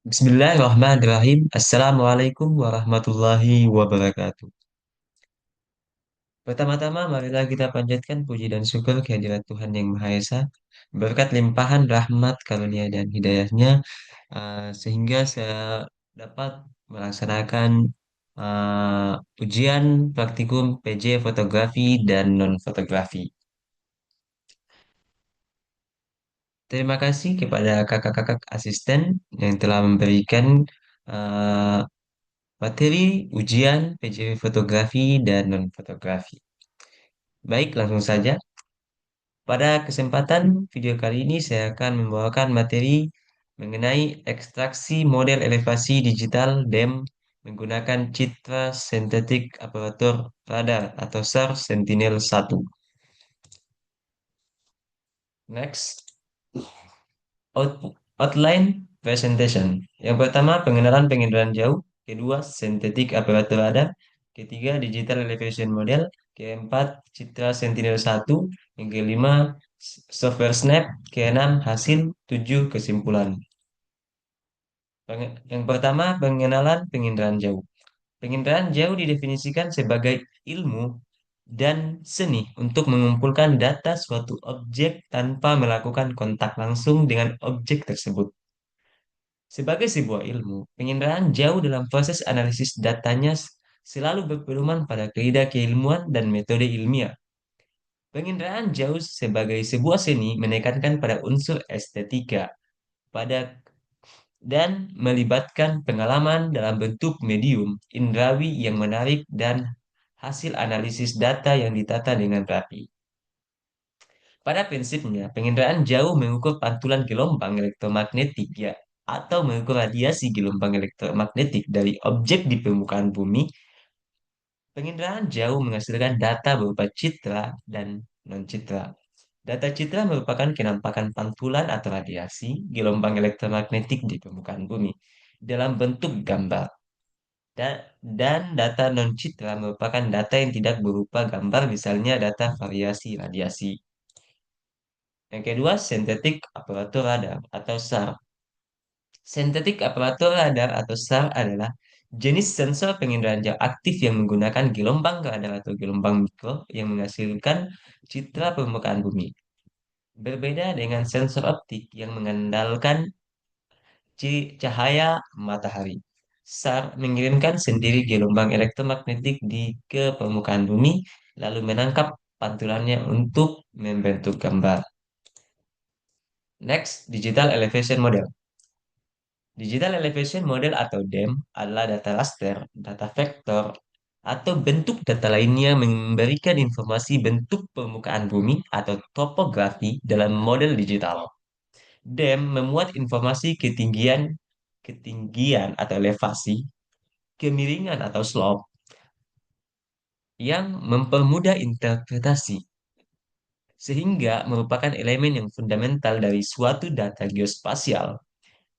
Bismillahirrahmanirrahim. Assalamualaikum warahmatullahi wabarakatuh. Pertama-tama, marilah kita panjatkan puji dan syukur kehadirat Tuhan Yang Maha Esa, berkat limpahan rahmat, karunia, dan hidayahnya, sehingga saya dapat melaksanakan ujian praktikum PJ fotografi dan non-fotografi. Terima kasih kepada kakak-kakak asisten yang telah memberikan uh, materi ujian PJW fotografi dan non-fotografi. Baik, langsung saja. Pada kesempatan video kali ini saya akan membawakan materi mengenai ekstraksi model elevasi digital DEM menggunakan citra sintetik aparatur radar atau SAR Sentinel-1. Next. Outline presentation. Yang pertama, pengenalan penginderaan jauh. Kedua, sintetik aparatur radar. Ketiga, digital elevation model. Keempat, citra Sentinel-1. Yang kelima, software Snap. Keenam, hasil. Tujuh, kesimpulan. Yang pertama, pengenalan penginderaan jauh. Penginderaan jauh didefinisikan sebagai ilmu dan seni untuk mengumpulkan data suatu objek tanpa melakukan kontak langsung dengan objek tersebut. Sebagai sebuah ilmu, penginderaan jauh dalam proses analisis datanya selalu berpedoman pada kaidah keilmuan dan metode ilmiah. Penginderaan jauh sebagai sebuah seni menekankan pada unsur estetika pada dan melibatkan pengalaman dalam bentuk medium indrawi yang menarik dan hasil analisis data yang ditata dengan rapi. Pada prinsipnya, penginderaan jauh mengukur pantulan gelombang elektromagnetik ya, atau mengukur radiasi gelombang elektromagnetik dari objek di permukaan bumi. Penginderaan jauh menghasilkan data berupa citra dan non-citra. Data citra merupakan kenampakan pantulan atau radiasi gelombang elektromagnetik di permukaan bumi dalam bentuk gambar. Dan data non-citra merupakan data yang tidak berupa gambar, misalnya data variasi radiasi. Yang kedua, synthetic aparatur radar atau SAR. Synthetic aparatur radar atau SAR adalah jenis sensor penginderaan jauh aktif yang menggunakan gelombang radar atau gelombang mikro yang menghasilkan citra permukaan bumi. Berbeda dengan sensor optik yang mengandalkan cahaya matahari. SAR mengirimkan sendiri gelombang elektromagnetik ke permukaan bumi, lalu menangkap pantulannya untuk membentuk gambar. Next, Digital Elevation Model. Digital Elevation Model atau DEM adalah data raster, data vektor, atau bentuk data lainnya yang memberikan informasi bentuk permukaan bumi atau topografi dalam model digital. DEM memuat informasi ketinggian atau elevasi, kemiringan atau slope yang mempermudah interpretasi sehingga merupakan elemen yang fundamental dari suatu data geospasial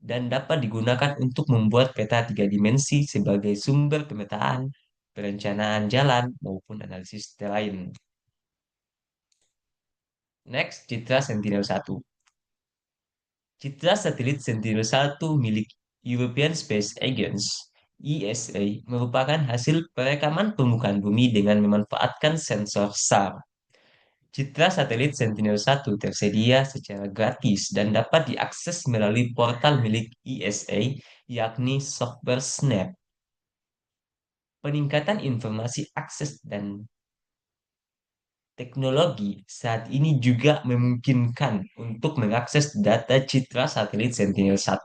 dan dapat digunakan untuk membuat peta tiga dimensi sebagai sumber pemetaan, perencanaan jalan, maupun analisis terrain. Next, citra Sentinel-1. Citra satelit Sentinel-1 milik European Space Agency (ESA) merupakan hasil perekaman permukaan bumi dengan memanfaatkan sensor SAR. Citra satelit Sentinel-1 tersedia secara gratis dan dapat diakses melalui portal milik ESA, yakni Software Snap. Peningkatan informasi akses dan teknologi saat ini juga memungkinkan untuk mengakses data citra satelit Sentinel-1,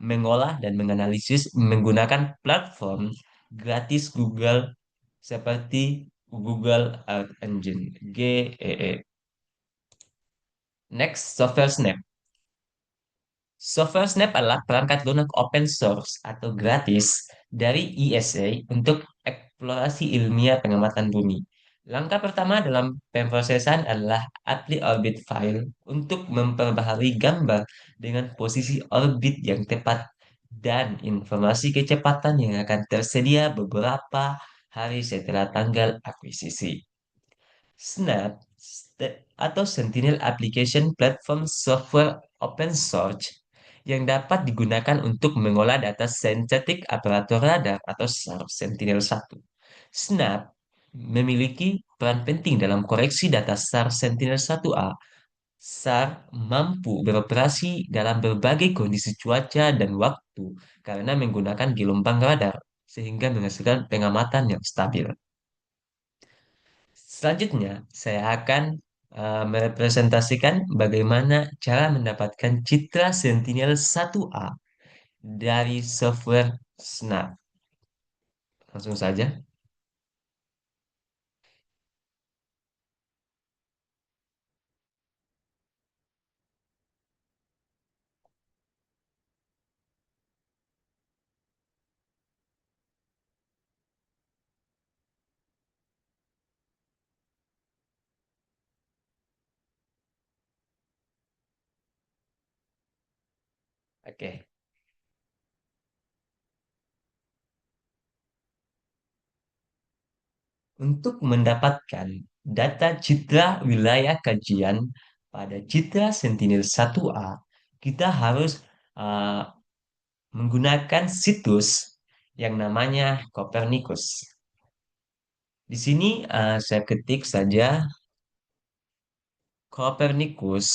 mengolah dan menganalisis menggunakan platform gratis Google seperti Google Earth Engine, GEE. Next, Software Snap. Software Snap adalah perangkat lunak open source atau gratis dari ESA untuk eksplorasi ilmiah pengamatan bumi. Langkah pertama dalam pemrosesan adalah upload orbit file untuk memperbaharui gambar dengan posisi orbit yang tepat dan informasi kecepatan yang akan tersedia beberapa hari setelah tanggal akuisisi. Snap atau Sentinel Application Platform Software Open Source yang dapat digunakan untuk mengolah data sensitif aparatur radar atau SAR Sentinel-1. SNAP memiliki peran penting dalam koreksi data SAR Sentinel-1A. SAR mampu beroperasi dalam berbagai kondisi cuaca dan waktu karena menggunakan gelombang radar, sehingga menghasilkan pengamatan yang stabil. Selanjutnya, saya akan merepresentasikan bagaimana cara mendapatkan citra Sentinel-1A dari software Snap. Langsung saja. Oke. Untuk mendapatkan data citra wilayah kajian pada citra Sentinel-1A, kita harus uh, menggunakan situs yang namanya Copernicus. Di sini saya ketik saja Copernicus,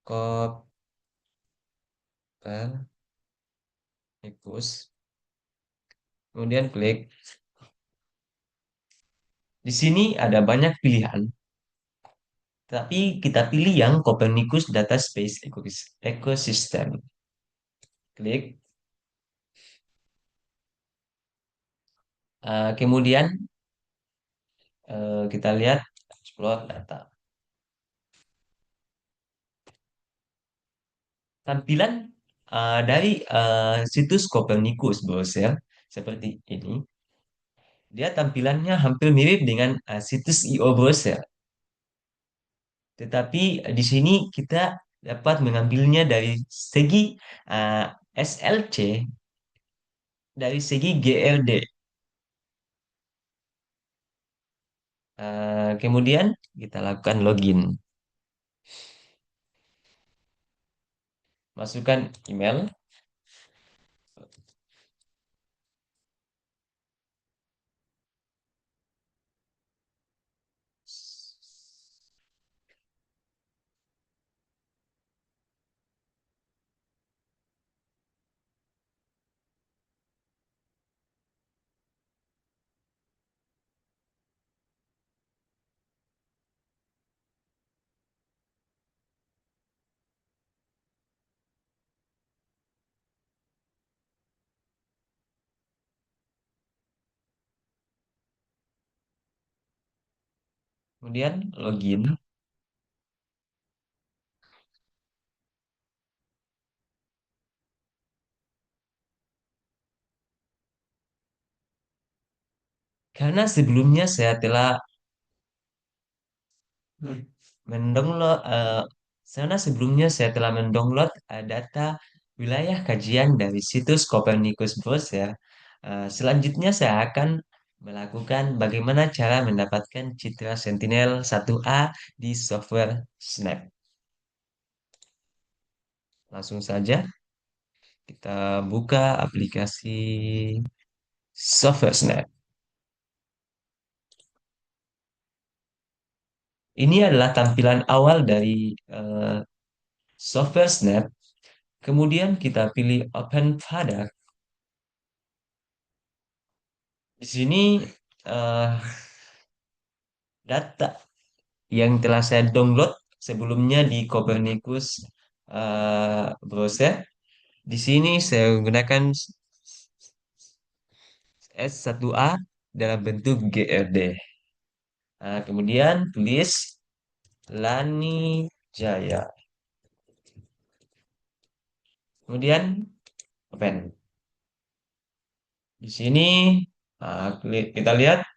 Copernicus, kemudian klik. Di sini ada banyak pilihan, tapi kita pilih yang Copernicus Data Space Ecosystem. Klik. Kemudian kita lihat explore data. Tampilan dari situs Copernicus browser seperti ini, dia tampilannya hampir mirip dengan situs IO browser. Tetapi di sini kita dapat mengambilnya dari segi uh, SLC, dari segi GRD. Kemudian kita lakukan login. Masukkan email. Kemudian login. Karena sebelumnya saya telah mendownload karena sebelumnya saya telah mendownload data wilayah kajian dari situs Copernicus Browser. Selanjutnya saya akan melakukan bagaimana cara mendapatkan citra Sentinel-1A di software Snap. Langsung saja kita buka aplikasi software Snap. Ini adalah tampilan awal dari software Snap. Kemudian kita pilih Open Product. Di sini eh, data yang telah saya download sebelumnya di Copernicus browser. Di sini saya menggunakan S1A dalam bentuk GRD. Kemudian tulis Lani Jaya. Kemudian open. Di sini kita lihat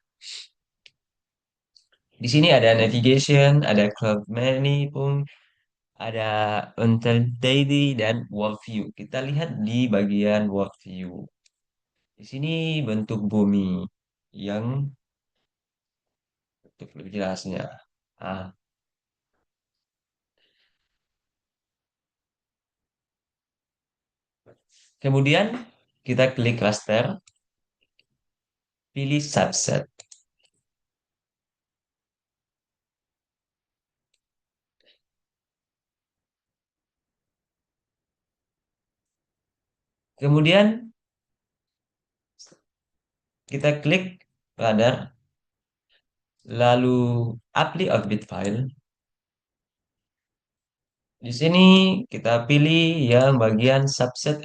di sini ada navigation, ada club menu pun, ada uncertainty dan world view. Kita lihat di bagian world view. Di sini bentuk bumi yang untuk lebih jelasnya. Ah, Kemudian kita klik raster, pilih subset. Kemudian kita klik radar, lalu apply orbit file. Di sini kita pilih yang bagian subset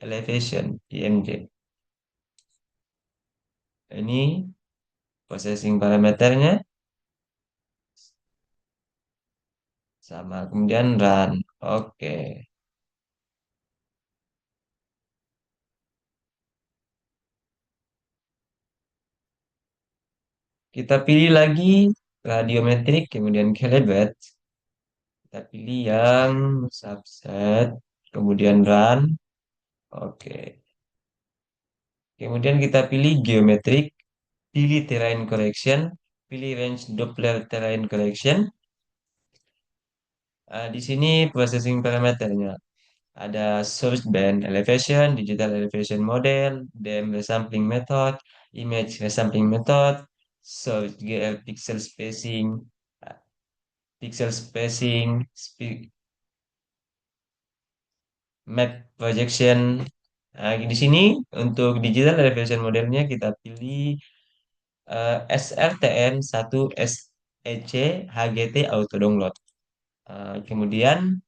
elevation, IMG. Ini processing parameternya sama, kemudian run. Oke. Kita pilih lagi radiometrik, kemudian calibrate. Kita pilih yang subset, kemudian run. Oke. Kemudian kita pilih geometrik, pilih terrain correction, pilih range Doppler terrain correction. Di sini processing parameternya ada source band elevation, digital elevation model, DEM resampling method, image resampling method, source GL pixel spacing, uh, pixel spacing, map projection. Di sini untuk digital elevation modelnya kita pilih SRTN 1 SEC HGT auto download. Kemudian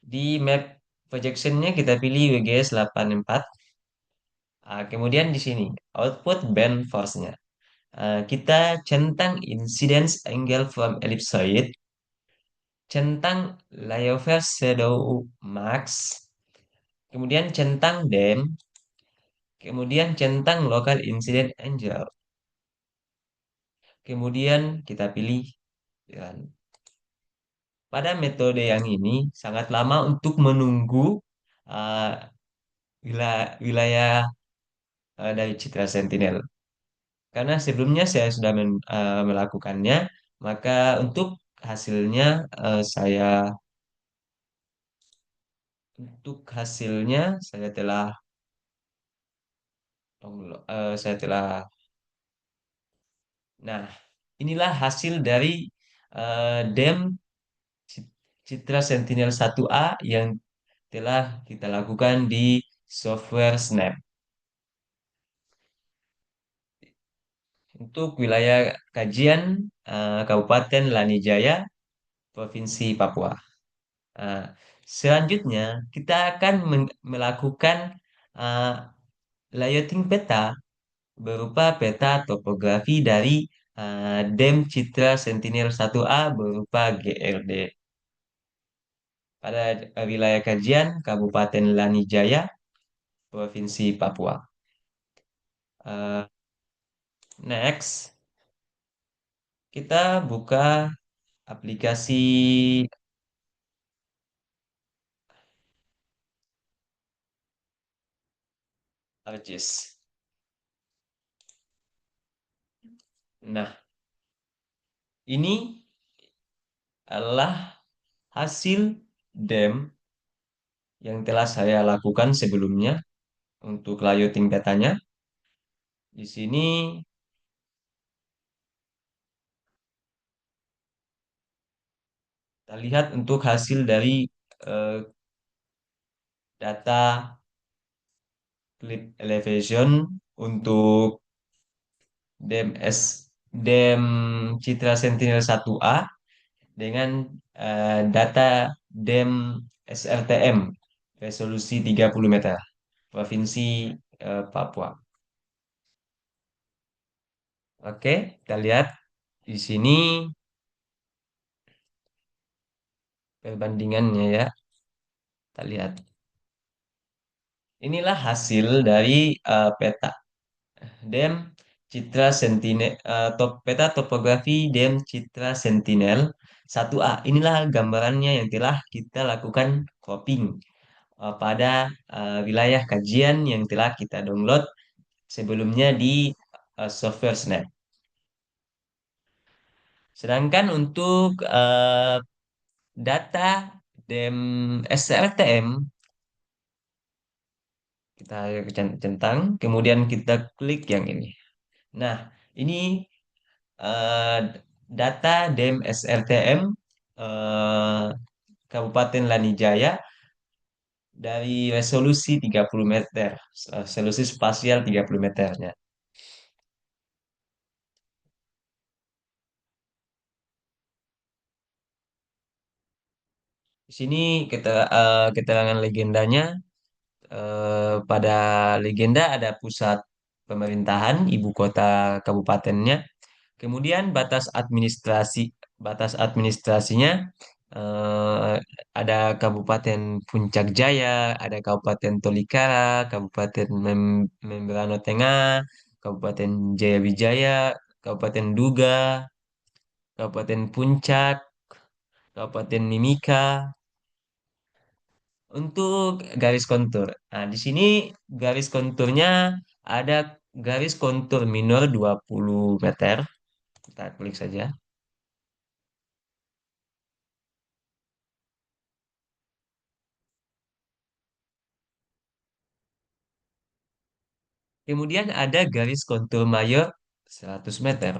di map projectionnya kita pilih WGS 84. Kemudian di sini output band force-nya. Kita centang incidence angle from ellipsoid, centang layover shadow max, kemudian centang dem, kemudian centang local incident angle. Kemudian kita pilih jalan. Pada metode yang ini sangat lama untuk menunggu uh, wilayah dari Citra Sentinel. Karena sebelumnya saya sudah melakukannya, maka untuk hasilnya saya saya telah saya telah. Nah, inilah hasil dari DEM Citra Sentinel 1A yang telah kita lakukan di software Snap. Untuk wilayah kajian Kabupaten Lanijaya, Provinsi Papua. Nah, selanjutnya kita akan melakukan uh, layouting peta berupa peta topografi dari DEM Citra Sentinel 1A berupa GLD. Pada wilayah kajian Kabupaten Lanijaya, Provinsi Papua. Uh, Next, kita buka aplikasi ArcGIS. Nah, ini adalah hasil DEM yang telah saya lakukan sebelumnya untuk layouting petanya. Di sini kita lihat untuk hasil dari eh, data clip elevation untuk DEM Citra Sentinel 1A dengan data DEM SRTM resolusi 30 meter Provinsi Papua. Oke, kita lihat di sini perbandingannya ya. Kita lihat. Inilah hasil dari peta DEM Citra Sentinel, peta topografi DEM Citra Sentinel 1A. Inilah gambarannya yang telah kita lakukan cropping pada wilayah kajian yang telah kita download sebelumnya di software Snap. Sedangkan untuk data DEM SRTM Kita centang, kemudian kita klik yang ini. Nah, ini eh, data DEM SLTM eh, Kabupaten Lanijaya dari resolusi 30 meter, resolusi spasial 30 meternya. Di sini keterangan legendanya, pada legenda ada pusat pemerintahan, ibu kota kabupatennya. Kemudian batas administrasinya, eh, ada Kabupaten Puncak Jaya, ada Kabupaten Tolikara, Kabupaten Membrano Tengah, Kabupaten Jayawijaya, Kabupaten Duga, Kabupaten Puncak, Kabupaten Mimika. Untuk garis kontur. Nah, di sini garis konturnya ada garis kontur minor 20 meter. Kita klik saja. Kemudian ada garis kontur mayor 100 meter.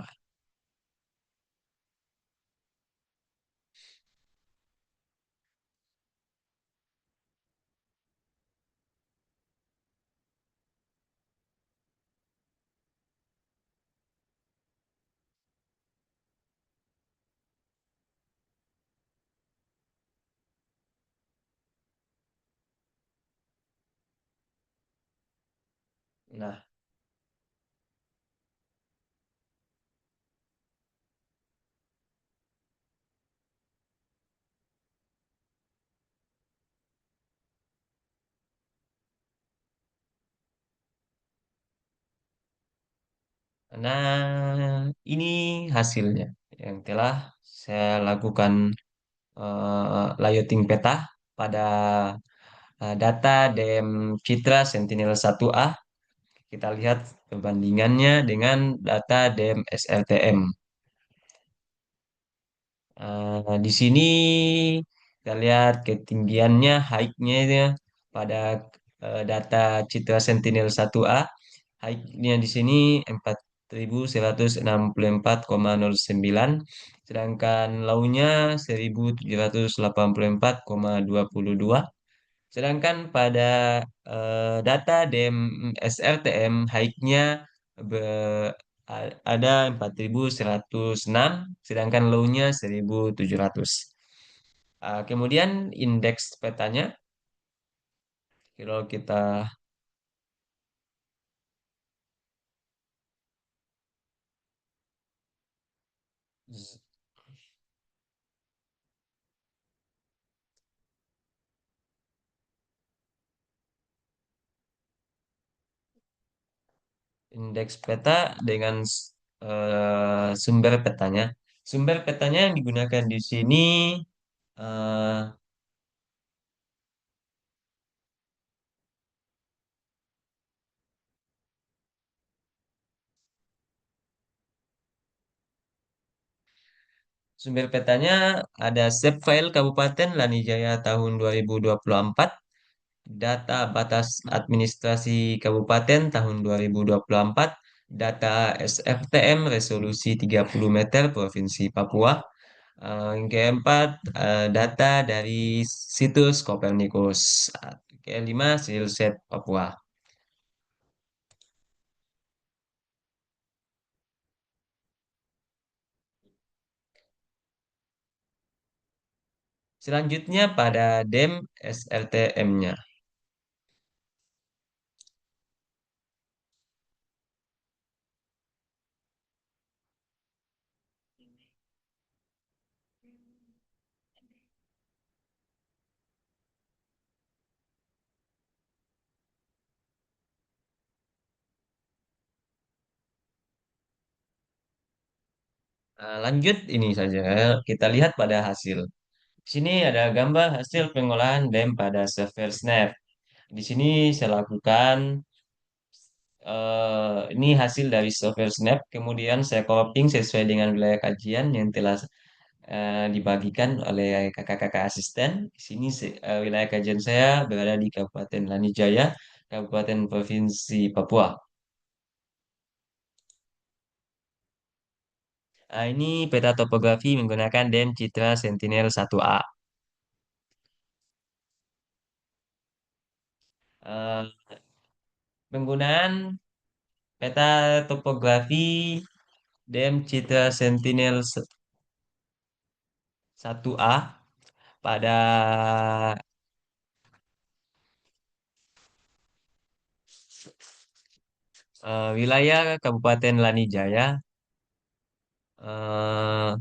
Nah, ini hasilnya yang telah saya lakukan, layouting peta pada data DEM Citra Sentinel 1A. Kita lihat perbandingannya dengan data DEM SLTM. Di sini kita lihat ketinggiannya, height-nya itu ya, pada data Citra Sentinel 1A, height-nya di sini 4.164,09, sedangkan low-nya 1.784,22. Sedangkan pada data DEM SRTM, height-nya ada 4.106, sedangkan low-nya 1.700. Kemudian indeks petanya, kalau kita indeks peta dengan sumber petanya. Sumber petanya yang digunakan di sini, eh, sumber petanya ada Shapefile Kabupaten Lanijaya tahun 2024, data batas administrasi kabupaten tahun 2024, data SFTM resolusi 30 meter Provinsi Papua. Yang keempat, data dari situs Copernicus. Kelima, Silset Papua. Selanjutnya pada DEM SLTM-nya. Lanjut ini saja, kita lihat pada hasil. Di sini ada gambar hasil pengolahan DEM pada server Snap. Di sini saya lakukan, ini hasil dari server Snap, kemudian saya copying sesuai dengan wilayah kajian yang telah dibagikan oleh kakak-kakak asisten. Di sini wilayah kajian saya berada di Kabupaten Lanijaya, Kabupaten Provinsi Papua. Ini peta topografi menggunakan DEM Citra Sentinel 1A. Eh, Penggunaan peta topografi DEM Citra Sentinel 1A pada wilayah Kabupaten Lanijaya, eh,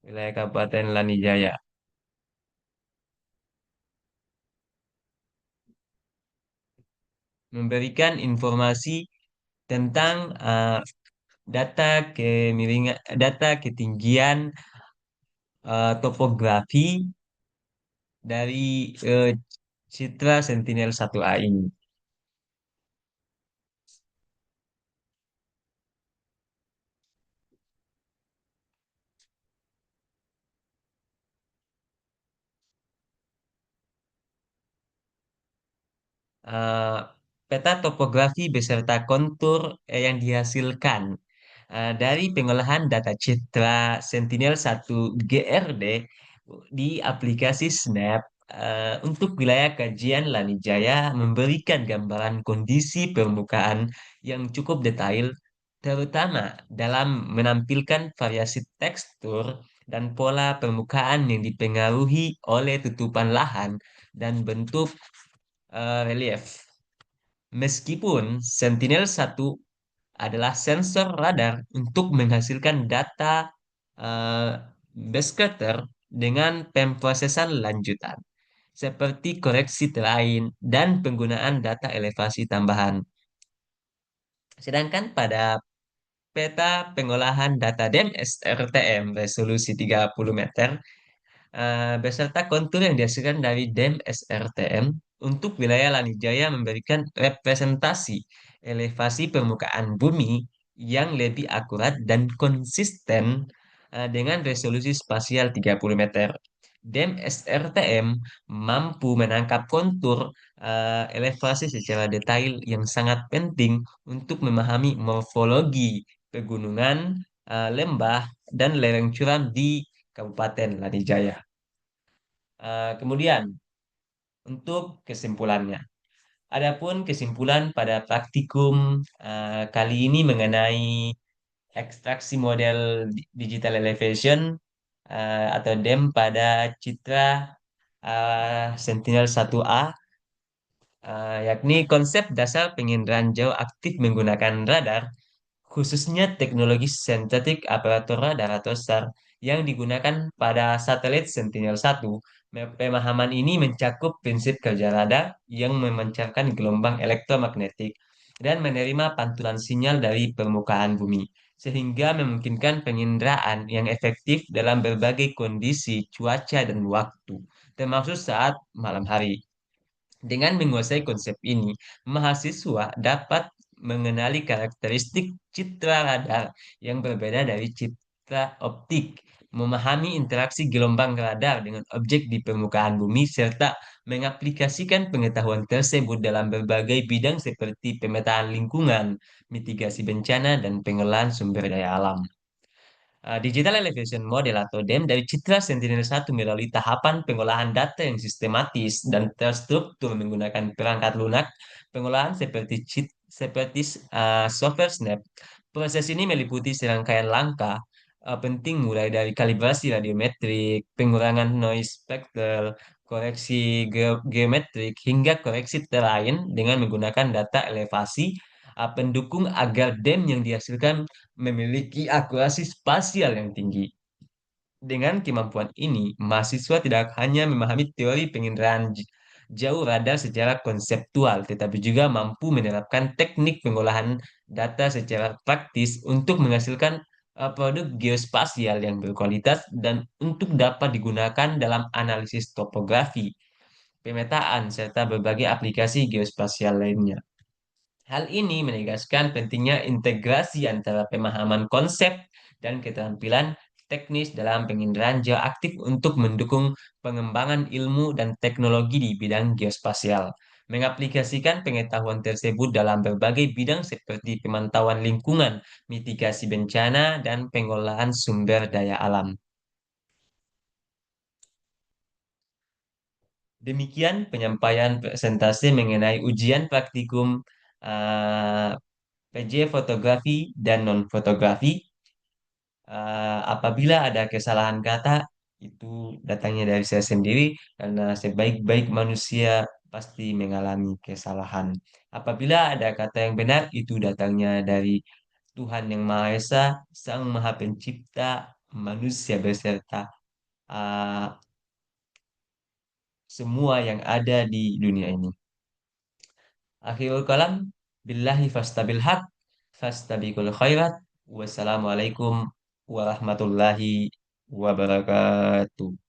wilayah Kabupaten Lanijaya, memberikan informasi tentang data ketinggian topografi dari Citra Sentinel 1A ini. Eh, Peta topografi beserta kontur yang dihasilkan dari pengolahan data citra Sentinel-1 GRD di aplikasi Snap untuk wilayah kajian Lanijaya memberikan gambaran kondisi permukaan yang cukup detail, terutama dalam menampilkan variasi tekstur dan pola permukaan yang dipengaruhi oleh tutupan lahan dan bentuk relief. Meskipun Sentinel-1 adalah sensor radar untuk menghasilkan data eh, Besseker dengan pemrosesan lanjutan, seperti koreksi terlain dan penggunaan data elevasi tambahan. Sedangkan pada peta pengolahan data DEM SRTM resolusi 30 meter beserta kontur yang dihasilkan dari DEM SRTM untuk wilayah Lanijaya memberikan representasi elevasi permukaan bumi yang lebih akurat dan konsisten dengan resolusi spasial 30 meter. DEM SRTM mampu menangkap kontur elevasi secara detail yang sangat penting untuk memahami morfologi pegunungan, lembah, dan lereng curam di Kabupaten Lanijaya. Kemudian untuk kesimpulannya, adapun kesimpulan pada praktikum kali ini mengenai ekstraksi model digital elevation atau DEM pada citra Sentinel-1A, yakni konsep dasar penginderaan jauh aktif menggunakan radar, khususnya teknologi sentetik aparatur radar atau SAR yang digunakan pada satelit Sentinel-1. Pemahaman ini mencakup prinsip kerja radar yang memancarkan gelombang elektromagnetik dan menerima pantulan sinyal dari permukaan bumi, sehingga memungkinkan penginderaan yang efektif dalam berbagai kondisi cuaca dan waktu, termasuk saat malam hari. Dengan menguasai konsep ini, mahasiswa dapat mengenali karakteristik citra radar yang berbeda dari citra optik, memahami interaksi gelombang radar dengan objek di permukaan bumi, serta mengaplikasikan pengetahuan tersebut dalam berbagai bidang seperti pemetaan lingkungan, mitigasi bencana, dan pengelolaan sumber daya alam. Digital Elevation Model atau DEM dari citra Sentinel-1 melalui tahapan pengolahan data yang sistematis dan terstruktur menggunakan perangkat lunak, pengolahan seperti software Snap. Proses ini meliputi serangkaian langkah penting mulai dari kalibrasi radiometrik, pengurangan noise spectral, koreksi geometrik, hingga koreksi terrain dengan menggunakan data elevasi pendukung agar DEM yang dihasilkan memiliki akurasi spasial yang tinggi. Dengan kemampuan ini, mahasiswa tidak hanya memahami teori penginderaan jauh radar secara konseptual, tetapi juga mampu menerapkan teknik pengolahan data secara praktis untuk menghasilkan produk geospasial yang berkualitas dan untuk dapat digunakan dalam analisis topografi, pemetaan, serta berbagai aplikasi geospasial lainnya. Hal ini menegaskan pentingnya integrasi antara pemahaman konsep dan keterampilan teknis dalam penginderaan geoaktif untuk mendukung pengembangan ilmu dan teknologi di bidang geospasial. Mengaplikasikan pengetahuan tersebut dalam berbagai bidang seperti pemantauan lingkungan, mitigasi bencana, dan pengolahan sumber daya alam. Demikian penyampaian presentasi mengenai ujian praktikum eh, PJ fotografi dan non-fotografi. Apabila ada kesalahan kata, itu datangnya dari saya sendiri, karena sebaik-baik manusia pasti mengalami kesalahan. Apabila ada kata yang benar, itu datangnya dari Tuhan Yang Maha Esa, Sang Maha Pencipta manusia beserta uh, semua yang ada di dunia ini. Akhirul kalam, billahi fastabil haq, fastabiqul khairat. Wassalamualaikum warahmatullahi wabarakatuh.